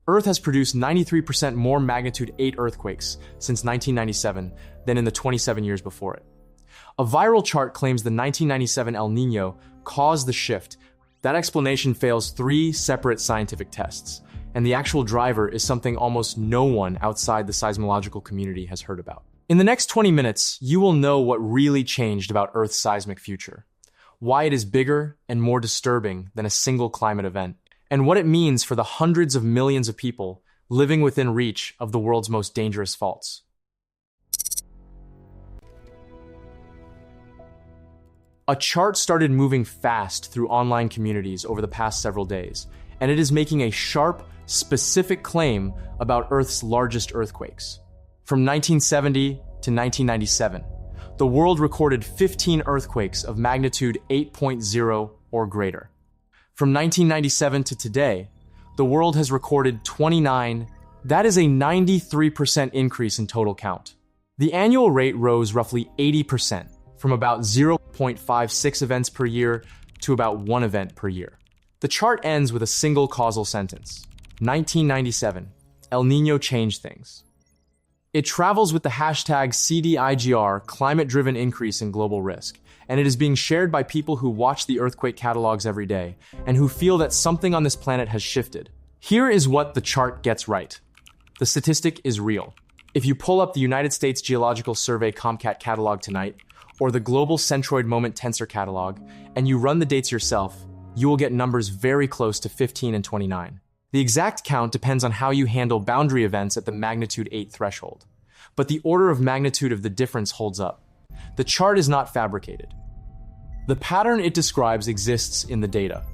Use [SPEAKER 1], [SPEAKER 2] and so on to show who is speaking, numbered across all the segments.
[SPEAKER 1] Earth has produced 93% more magnitude 8 earthquakes since 1997 than in the 27 years before it. A viral chart claims the 1997 El Niño caused the shift. That explanation fails 3 separate scientific tests, and the actual driver is something almost no one outside the seismological community has heard about. In the next 20 minutes, you will know what really changed about Earth's seismic future, why it is bigger and more disturbing than a single climate event, and what it means for the hundreds of millions of people living within reach of the world's most dangerous faults. A chart started moving fast through online communities over the past several days, and it is making a sharp, specific claim about Earth's largest earthquakes. From 1970 to 1997, the world recorded 15 earthquakes of magnitude 8.0 or greater. From 1997 to today, the world has recorded 29. That is a 93% increase in total count. The annual rate rose roughly 80%, from about 0.56 events per year to about 1 event per year. The chart ends with a single causal sentence. 1997, El Niño changed things. It travels with the hashtag CDIGR, climate-driven increase in global risk, and it is being shared by people who watch the earthquake catalogs every day and who feel that something on this planet has shifted. Here is what the chart gets right. The statistic is real. If you pull up the United States Geological Survey COMCAT catalog tonight, or the Global Centroid Moment Tensor catalog, and you run the dates yourself, you will get numbers very close to 15 and 29. The exact count depends on how you handle boundary events at the magnitude 8 threshold, but the order of magnitude of the difference holds up. The chart is not fabricated. The pattern it describes exists in the data.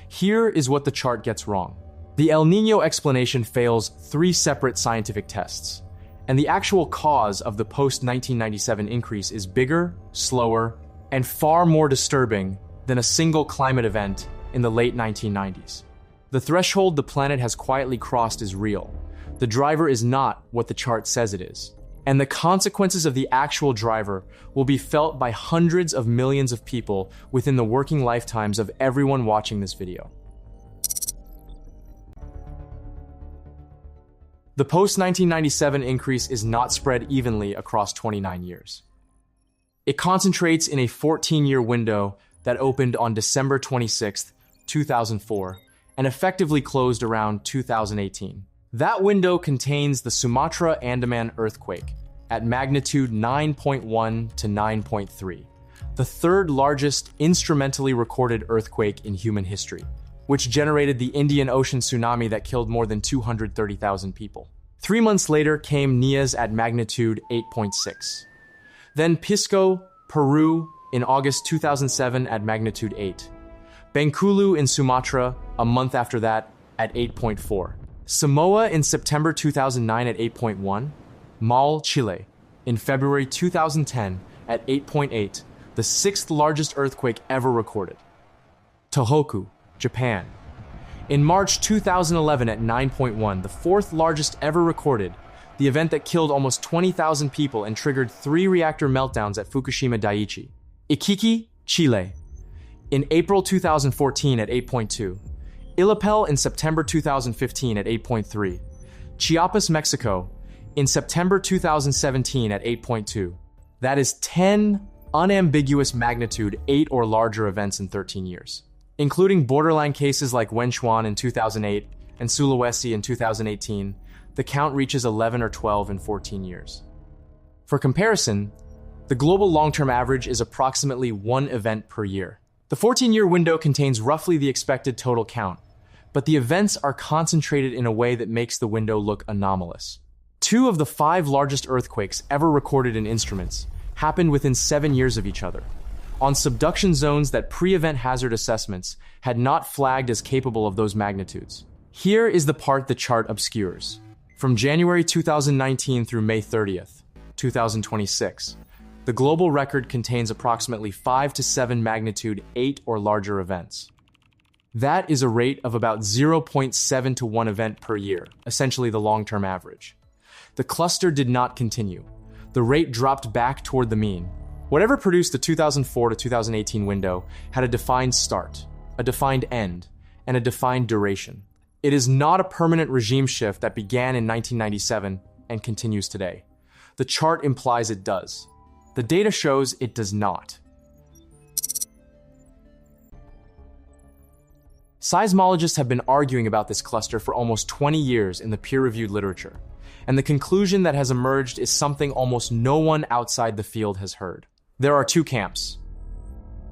[SPEAKER 1] Here is what the chart gets wrong. The El Niño explanation fails 3 separate scientific tests, and the actual cause of the post-1997 increase is bigger, slower, and far more disturbing than a single climate event in the late 1990s. The threshold the planet has quietly crossed is real. The driver is not what the chart says it is. And the consequences of the actual driver will be felt by hundreds of millions of people within the working lifetimes of everyone watching this video. The post-1997 increase is not spread evenly across 29 years. It concentrates in a 14-year window that opened on December 26, 2004, and effectively closed around 2018. That window contains the Sumatra Andaman earthquake at magnitude 9.1 to 9.3, the 3rd largest instrumentally recorded earthquake in human history, which generated the Indian Ocean tsunami that killed more than 230,000 people. 3 months later came Niño at magnitude 8.6. Then Pisco, Peru, in August 2007 at magnitude 8. Bengkulu in Sumatra, a month after that, at 8.4. Samoa in September 2009 at 8.1. Mal, Chile, in February 2010 at 8.8, the 6th largest earthquake ever recorded. Tohoku, Japan, in March 2011 at 9.1, the 4th largest ever recorded, the event that killed almost 20,000 people and triggered 3 reactor meltdowns at Fukushima Daiichi. Iquique, Chile, in April 2014 at 8.2. Illapel in September 2015 at 8.3. Chiapas, Mexico, in September 2017 at 8.2. That is 10 unambiguous magnitude 8 or larger events in 13 years. Including borderline cases like Wenchuan in 2008 and Sulawesi in 2018, the count reaches 11 or 12 in 14 years. For comparison, the global long-term average is approximately 1 event per year. The 14-year window contains roughly the expected total count, but the events are concentrated in a way that makes the window look anomalous. 2 of the 5 largest earthquakes ever recorded in instruments happened within 7 years of each other, on subduction zones that pre-event hazard assessments had not flagged as capable of those magnitudes. Here is the part the chart obscures. From January 2019 through May 30th, 2026, the global record contains approximately 5 to 7 magnitude 8 or larger events. That is a rate of about 0.7 to 1 event per year, essentially the long-term average. The cluster did not continue. The rate dropped back toward the mean. Whatever produced the 2004 to 2018 window had a defined start, a defined end, and a defined duration. It is not a permanent regime shift that began in 1997 and continues today. The chart implies it does. The data shows it does not. Seismologists have been arguing about this cluster for almost 20 years in the peer-reviewed literature, and the conclusion that has emerged is something almost no one outside the field has heard. There are two camps.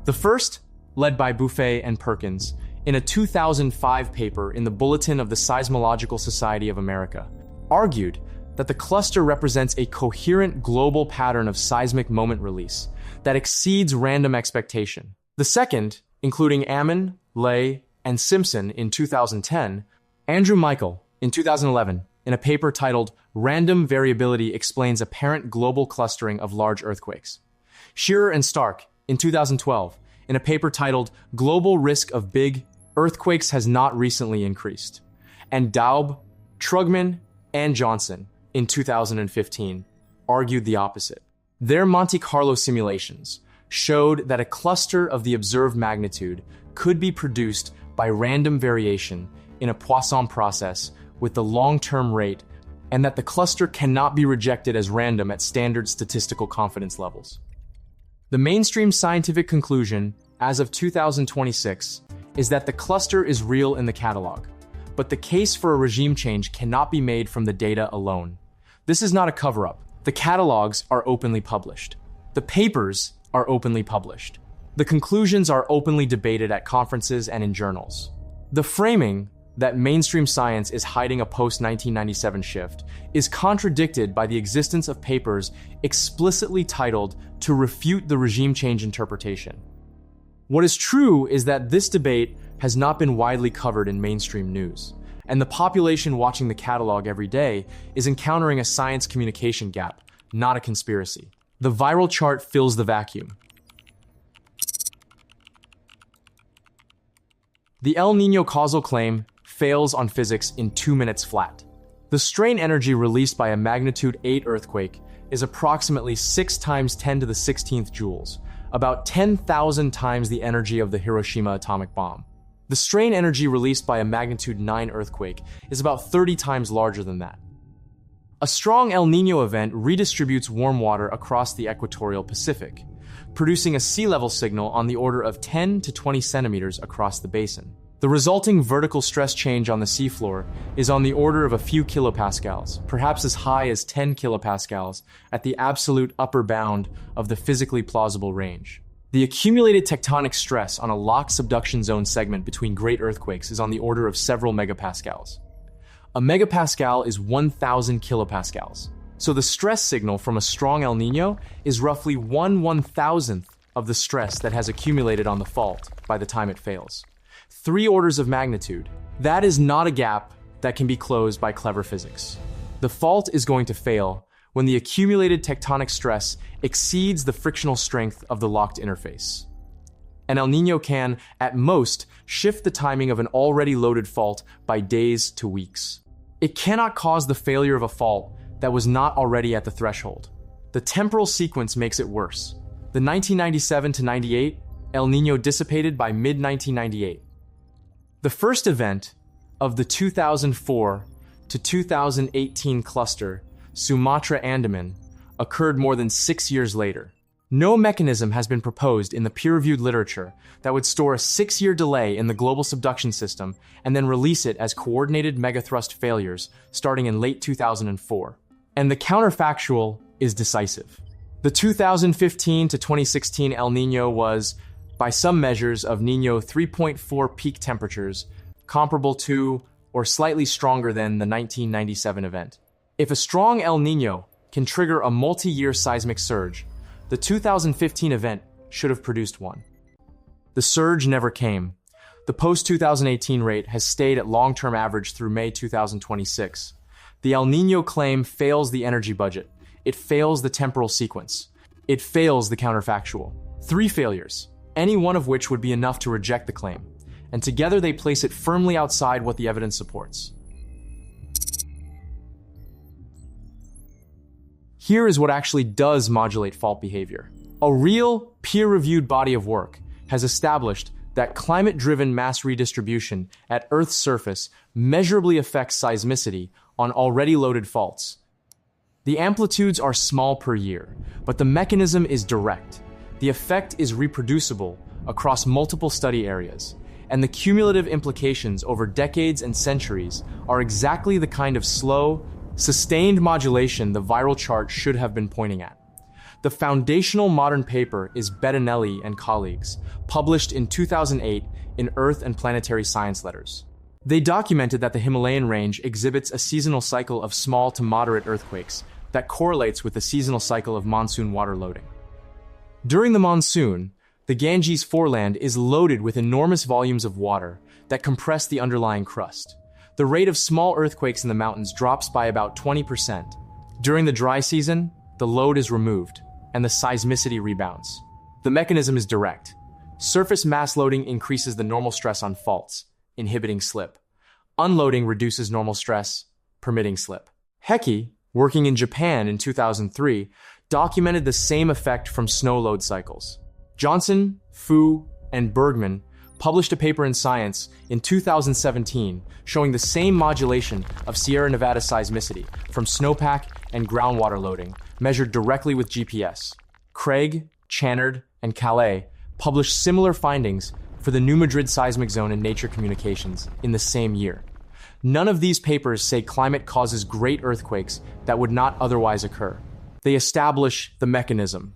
[SPEAKER 1] The first, led by Buffet and Perkins, in a 2005 paper in the Bulletin of the Seismological Society of America, argued that the cluster represents a coherent global pattern of seismic moment release that exceeds random expectation. The second, including Ammon, Lay, and Simpson in 2010, Andrew Michael in 2011, in a paper titled Random Variability Explains Apparent Global Clustering of Large Earthquakes. Shearer and Stark in 2012, in a paper titled Global Risk of Big Earthquakes Has Not Recently Increased. And Daub, Trugman, and Johnson in 2015 argued the opposite. Their Monte Carlo simulations showed that a cluster of the observed magnitude could be produced by random variation in a Poisson process with the long-term rate, and that the cluster cannot be rejected as random at standard statistical confidence levels. The mainstream scientific conclusion, as of 2026, is that the cluster is real in the catalog, but the case for a regime change cannot be made from the data alone. This is not a cover-up. The catalogs are openly published. The papers are openly published. The conclusions are openly debated at conferences and in journals. The framing that mainstream science is hiding a post-1997 shift is contradicted by the existence of papers explicitly titled to refute the regime change interpretation. What is true is that this debate has not been widely covered in mainstream news, and the population watching the catalog every day is encountering a science communication gap, not a conspiracy. The viral chart fills the vacuum. The El Niño causal claim fails on physics in 2 minutes flat. The strain energy released by a magnitude 8 earthquake is approximately 6 times 10 to the 16th joules, about 10,000 times the energy of the Hiroshima atomic bomb. The strain energy released by a magnitude 9 earthquake is about 30 times larger than that. A strong El Niño event redistributes warm water across the equatorial Pacific, producing a sea level signal on the order of 10 to 20 centimeters across the basin. The resulting vertical stress change on the seafloor is on the order of a few kilopascals, perhaps as high as 10 kilopascals at the absolute upper bound of the physically plausible range. The accumulated tectonic stress on a locked subduction zone segment between great earthquakes is on the order of several megapascals. A megapascal is 1,000 kilopascals. So the stress signal from a strong El Niño is roughly 1/1000th of the stress that has accumulated on the fault by the time it fails. 3 orders of magnitude. That is not a gap that can be closed by clever physics. The fault is going to fail when the accumulated tectonic stress exceeds the frictional strength of the locked interface. An El Niño can, at most, shift the timing of an already loaded fault by days to weeks. It cannot cause the failure of a fault that was not already at the threshold. The temporal sequence makes it worse. The 1997 to 98 El Niño dissipated by mid-1998. The first event of the 2004 to 2018 cluster, Sumatra-Andaman, occurred more than 6 years later. No mechanism has been proposed in the peer-reviewed literature that would store a 6-year delay in the global subduction system and then release it as coordinated megathrust failures starting in late 2004. And the counterfactual is decisive. The 2015 to 2016 El Niño was, by some measures of Niño, 3.4 peak temperatures, comparable to or slightly stronger than the 1997 event. If a strong El Niño can trigger a multi-year seismic surge, the 2015 event should have produced one. The surge never came. The post-2018 rate has stayed at long-term average through May 2026. The El Niño claim fails the energy budget. It fails the temporal sequence. It fails the counterfactual. 3 failures, any one of which would be enough to reject the claim, and together they place it firmly outside what the evidence supports. Here is what actually does modulate fault behavior. A real, peer-reviewed body of work has established that climate-driven mass redistribution at Earth's surface measurably affects seismicity on already loaded faults. The amplitudes are small per year, but the mechanism is direct. The effect is reproducible across multiple study areas, and the cumulative implications over decades and centuries are exactly the kind of slow, sustained modulation the viral chart should have been pointing at. The foundational modern paper is Bettinelli and colleagues, published in 2008 in Earth and Planetary Science Letters. They documented that the Himalayan range exhibits a seasonal cycle of small to moderate earthquakes that correlates with the seasonal cycle of monsoon water loading. During the monsoon, the Ganges foreland is loaded with enormous volumes of water that compress the underlying crust. The rate of small earthquakes in the mountains drops by about 20%. During the dry season, the load is removed, and the seismicity rebounds. The mechanism is direct. Surface mass loading increases the normal stress on faults, inhibiting slip. Unloading reduces normal stress, permitting slip. Heki, working in Japan in 2003, documented the same effect from snow load cycles. Johnson, Fu, and Bergman published a paper in Science in 2017 showing the same modulation of Sierra Nevada seismicity from snowpack and groundwater loading, measured directly with GPS. Craig, Channard, and Calais published similar findings for the New Madrid seismic zone in Nature Communications in the same year. None of these papers say climate causes great earthquakes that would not otherwise occur. They establish the mechanism.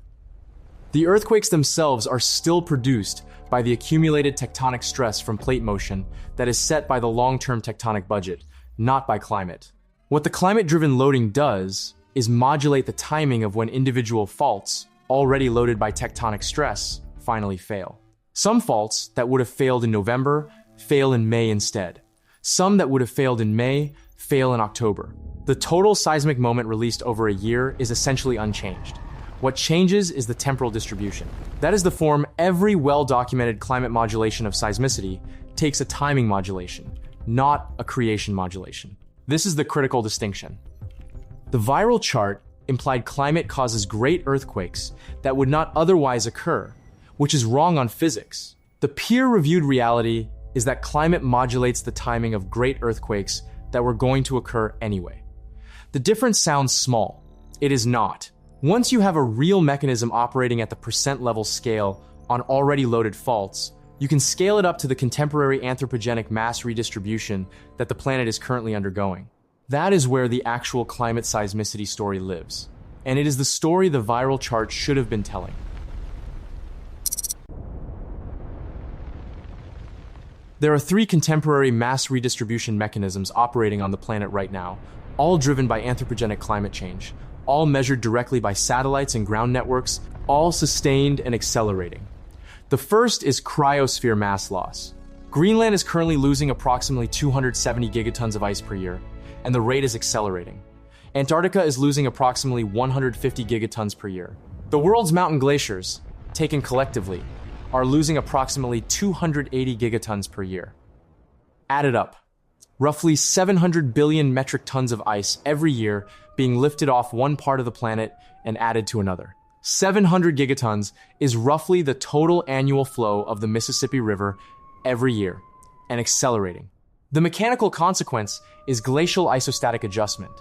[SPEAKER 1] The earthquakes themselves are still produced by the accumulated tectonic stress from plate motion that is set by the long-term tectonic budget, not by climate. What the climate-driven loading does is modulate the timing of when individual faults, already loaded by tectonic stress, finally fail. Some faults that would have failed in November fail in May instead. Some that would have failed in May fail in October. The total seismic moment released over a year is essentially unchanged. What changes is the temporal distribution. That is the form every well-documented climate modulation of seismicity takes a timing modulation, not a creation modulation. This is the critical distinction. The viral chart implied climate causes great earthquakes that would not otherwise occur, which is wrong on physics. The peer-reviewed reality is that climate modulates the timing of great earthquakes that were going to occur anyway. The difference sounds small. It is not. Once you have a real mechanism operating at the percent level scale on already loaded faults, you can scale it up to the contemporary anthropogenic mass redistribution that the planet is currently undergoing. That is where the actual climate seismicity story lives, and it is the story the viral chart should have been telling. There are 3 contemporary mass redistribution mechanisms operating on the planet right now, all driven by anthropogenic climate change, all measured directly by satellites and ground networks, all sustained and accelerating. The first is cryosphere mass loss. Greenland is currently losing approximately 270 gigatons of ice per year, and the rate is accelerating. Antarctica is losing approximately 150 gigatons per year. The world's mountain glaciers, taken collectively, are losing approximately 280 gigatons per year. Added up, roughly 700 billion metric tons of ice every year being lifted off one part of the planet and added to another. 700 gigatons is roughly the total annual flow of the Mississippi River every year, and accelerating. The mechanical consequence is glacial isostatic adjustment,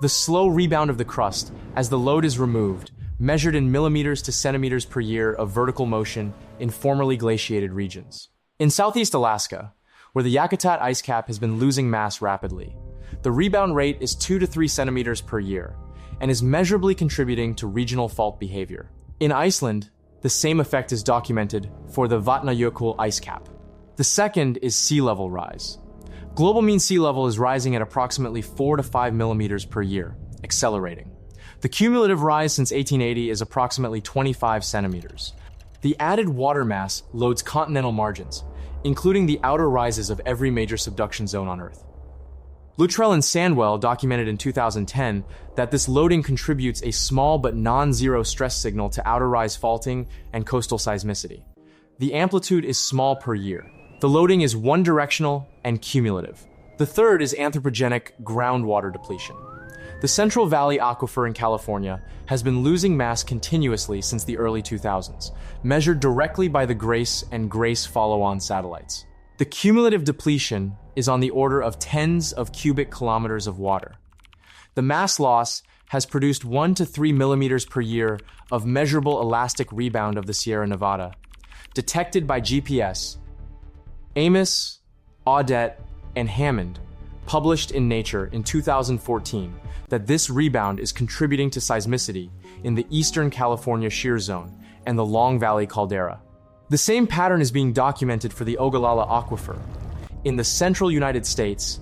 [SPEAKER 1] the slow rebound of the crust as the load is removed, measured in millimeters to centimeters per year of vertical motion in formerly glaciated regions. In southeast Alaska, where the Yakutat ice cap has been losing mass rapidly, the rebound rate is 2 to 3 centimeters per year and is measurably contributing to regional fault behavior. In Iceland, the same effect is documented for the Vatnajökull ice cap. The second is sea level rise. Global mean sea level is rising at approximately 4 to 5 millimeters per year, accelerating. The cumulative rise since 1880 is approximately 25 centimeters. The added water mass loads continental margins, including the outer rises of every major subduction zone on Earth. Luttrell and Sandwell documented in 2010 that this loading contributes a small but non-zero stress signal to outer rise faulting and coastal seismicity. The amplitude is small per year. The loading is one-directional and cumulative. The third is anthropogenic groundwater depletion. The Central Valley Aquifer in California has been losing mass continuously since the early 2000s, measured directly by the GRACE and GRACE follow-on satellites. The cumulative depletion is on the order of tens of cubic kilometers of water. The mass loss has produced 1 to 3 millimeters per year of measurable elastic rebound of the Sierra Nevada, detected by GPS. Amos, Audette, and Hammond published in Nature in 2014 that this rebound is contributing to seismicity in the eastern California shear zone and the Long Valley caldera. The same pattern is being documented for the Ogallala Aquifer in the central United States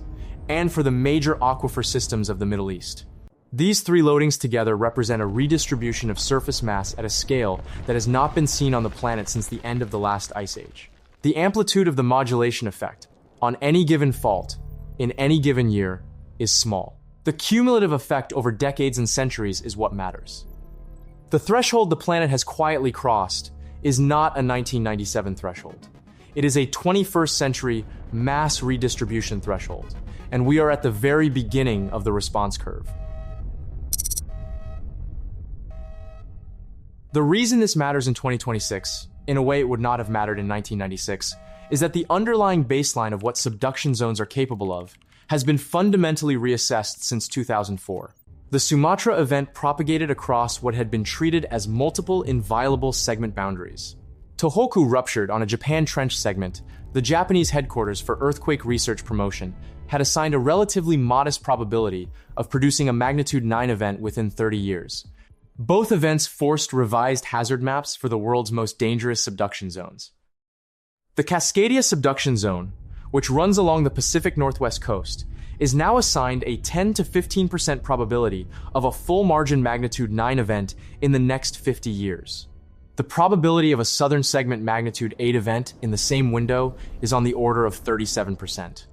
[SPEAKER 1] and for the major aquifer systems of the Middle East. These three loadings together represent a redistribution of surface mass at a scale that has not been seen on the planet since the end of the last ice age. The amplitude of the modulation effect on any given fault in any given year is small. The cumulative effect over decades and centuries is what matters. The threshold the planet has quietly crossed is not a 1997 threshold. It is a 21st century mass redistribution threshold, and we are at the very beginning of the response curve. The reason this matters in 2026, in a way it would not have mattered in 1996, is that the underlying baseline of what subduction zones are capable of has been fundamentally reassessed since 2004. The Sumatra event propagated across what had been treated as multiple inviolable segment boundaries. Tohoku ruptured on a Japan trench segment. The Japanese headquarters for earthquake research promotion had assigned a relatively modest probability of producing a magnitude 9 event within 30 years. Both events forced revised hazard maps for the world's most dangerous subduction zones. The Cascadia subduction zone, which runs along the Pacific Northwest coast, is now assigned a 10 to 15% probability of a full margin magnitude 9 event in the next 50 years. The probability of a southern segment magnitude 8 event in the same window is on the order of 37%.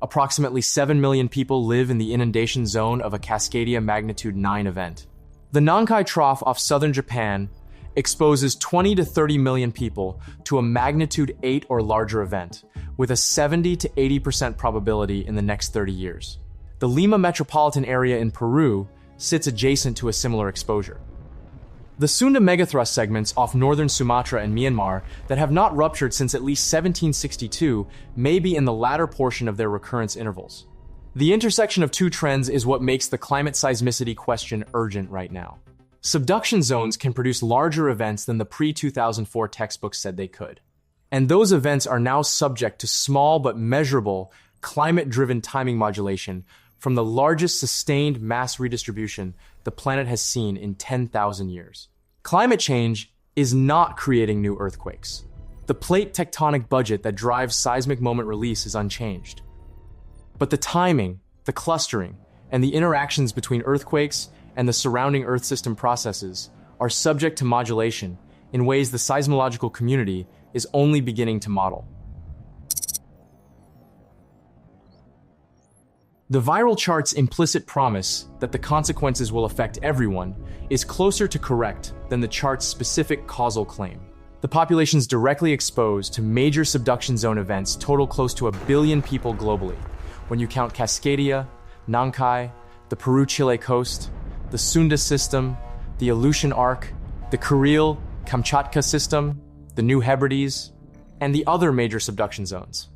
[SPEAKER 1] Approximately 7 million people live in the inundation zone of a Cascadia magnitude 9 event. The Nankai Trough off southern Japan exposes 20 to 30 million people to a magnitude 8 or larger event, with a 70 to 80% probability in the next 30 years. The Lima metropolitan area in Peru sits adjacent to a similar exposure. The Sunda megathrust segments off northern Sumatra and Myanmar that have not ruptured since at least 1762 may be in the latter portion of their recurrence intervals. The intersection of two trends is what makes the climate seismicity question urgent right now. Subduction zones can produce larger events than the pre-2004 textbooks said they could. And those events are now subject to small but measurable climate-driven timing modulation from the largest sustained mass redistribution the planet has seen in 10,000 years. Climate change is not creating new earthquakes. The plate tectonic budget that drives seismic moment release is unchanged. But the timing, the clustering, and the interactions between earthquakes and the surrounding Earth system processes are subject to modulation in ways the seismological community is only beginning to model. The viral chart's implicit promise that the consequences will affect everyone is closer to correct than the chart's specific causal claim. The populations directly exposed to major subduction zone events total close to 1 billion people globally, when you count Cascadia, Nankai, the Peru-Chile coast, the Sunda system, the Aleutian Arc, the Kuril-Kamchatka system, the New Hebrides, and the other major subduction zones.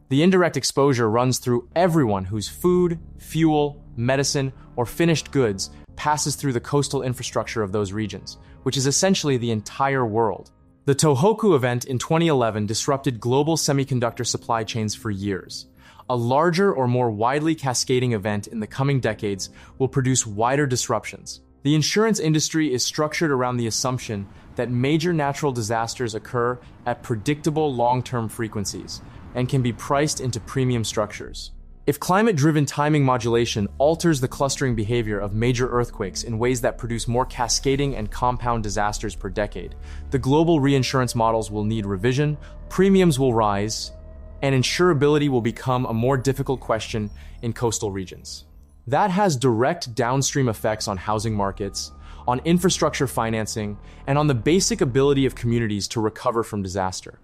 [SPEAKER 1] The indirect exposure runs through everyone whose food, fuel, medicine, or finished goods passes through the coastal infrastructure of those regions, which is essentially the entire world. The Tohoku event in 2011 disrupted global semiconductor supply chains for years. A larger or more widely cascading event in the coming decades will produce wider disruptions. The insurance industry is structured around the assumption that major natural disasters occur at predictable long-term frequencies and can be priced into premium structures. If climate-driven timing modulation alters the clustering behavior of major earthquakes in ways that produce more cascading and compound disasters per decade, the global reinsurance models will need revision, premiums will rise, and insurability will become a more difficult question in coastal regions. That has direct downstream effects on housing markets, on infrastructure financing, and on the basic ability of communities to recover from disaster.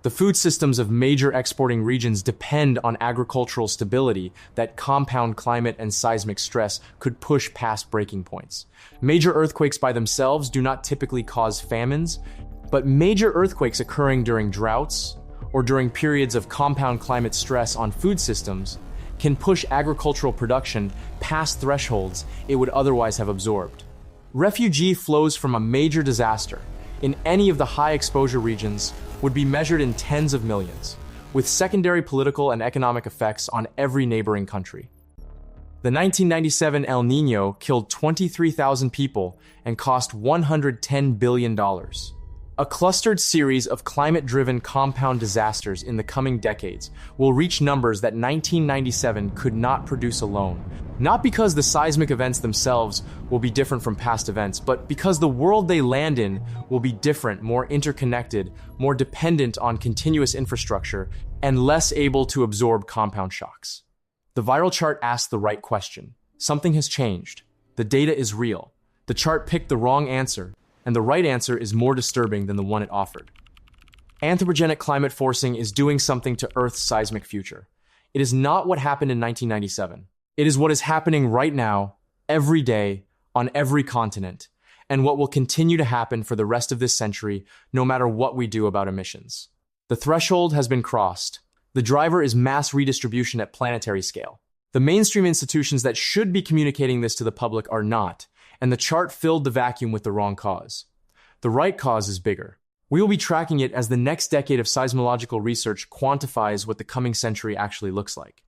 [SPEAKER 1] The food systems of major exporting regions depend on agricultural stability that compound climate and seismic stress could push past breaking points. Major earthquakes by themselves do not typically cause famines, but major earthquakes occurring during droughts or during periods of compound climate stress on food systems can push agricultural production past thresholds it would otherwise have absorbed. Refugee flows from a major disaster in any of the high-exposure regions would be measured in tens of millions, with secondary political and economic effects on every neighboring country. The 1997 El Niño killed 23,000 people and cost $110 billion. A clustered series of climate-driven compound disasters in the coming decades will reach numbers that 1997 could not produce alone, not because the seismic events themselves will be different from past events, but because the world they land in will be different, more interconnected, more dependent on continuous infrastructure, and less able to absorb compound shocks. The viral chart asked the right question. Something has changed. The data is real. The chart picked the wrong answer, and the right answer is more disturbing than the one it offered. Anthropogenic climate forcing is doing something to Earth's seismic future. It is not what happened in 1997. It is what is happening right now, every day, on every continent, and what will continue to happen for the rest of this century, no matter what we do about emissions. The threshold has been crossed. The driver is mass redistribution at planetary scale. The mainstream institutions that should be communicating this to the public are not, and the chart filled the vacuum with the wrong cause. The right cause is bigger. We will be tracking it as the next decade of seismological research quantifies what the coming century actually looks like.